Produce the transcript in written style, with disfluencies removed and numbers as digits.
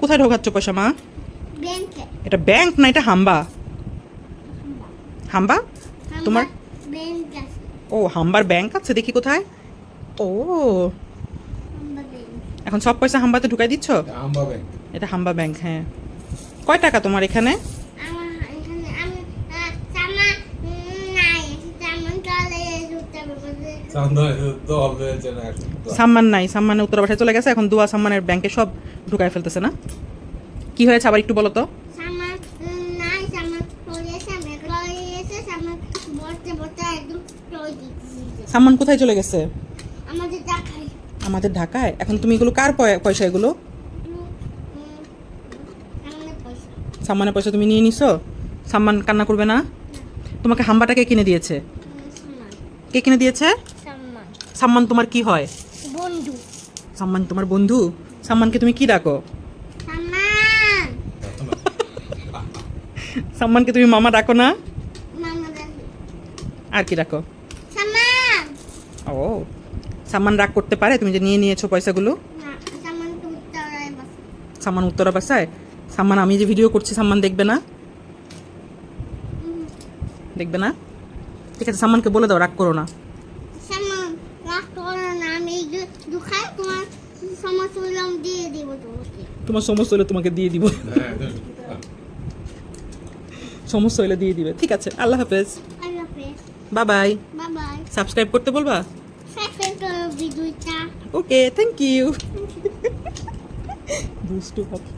কোথায় ঢোকাচ্ছ পয়সা মা? ব্যাংকে। এটা ব্যাংক না, এটা হাম্বা। হাম্বা তোমার? ব্যাংক আছে। ও হাম্বার ব্যাংক আছে, দেখি কোথায়। ও হাম্বা ব্যাংক। এখন সব পয়সা হাম্বাতে ঢুকাই দিচ্ছ? হাম্বা ব্যাংক। এটা হাম্বা ব্যাংক। হ্যাঁ, কয় টাকা তোমার এখানে? আমার এখানে আমি সামা নাই, সামান চলে যেতে হবে। সামনে দল হয়েছে না। সাম্মান নাই, সাম্মানে উত্তর বাসায় চলে গেছে। এখন দুয়া সাম্মানের ব্যাংকে সব ঢুকায় ফেলতেছে না। কি হয়েছে আবার একটু বলো তো? সামান নাই, সামান চলে সামনে চলে এসে সামান বসতে বসতে একদম চলে দিচ্ছে। সাম্মান কোথায় চলে গেছে? আমাদের দেখাই আমাদের ঢাকায়। এখন তুমি এগুলো কার পয়সা এগুলো? সামনে পয়সা সাম্মানের পয়সা তুমি নিয়ে নিছো? সাম্মান কান্না করবে না? তোমাকে হাম্বাটা কে কিনে দিয়েছে? সামান কে কিনে দিয়েছে? সামান সাম্মান তোমার কি হয়? বন্ধু সাম্মান তোমার বন্ধু? সাম্মানকে তুমি কি ডাকো? সামান সাম্মানকে তুমি মামা ডাকো না? মামা দেখো আর কি ডাকো? সামান ও সাম্মান রাগ করতে পারে তুমি যে নিয়ে নিয়েছো পয়সাগুলো? না, সামান তো উত্তরায় বসে। সাম্মান উত্তরা বাসায়? সাম্মান আমি যে ভিডিও করছি সাম্মান দেখবে না? দেখবে না? ঠিক আছে, সাম্মানকে বলে দাও রাগ করো না। সামান রাগ করো না, আমি দুখাই তোমার সমস্ত দিয়ে দিব তোমাকে। তোমার সমস্যা হলে তোমাকে দিয়ে দিব। হ্যাঁ সমস্যা হলে দিয়ে দিবে। ঠিক আছে, আল্লাহ হাফেজ, আল্লাহ হাফেজ, bye bye. Bye bye. Subscribe করতে বলবা? সাবস্ক্রাইব করো ভিডিওটা। ওকে, থ্যাংক ইউ। দুষ্টু পাখি।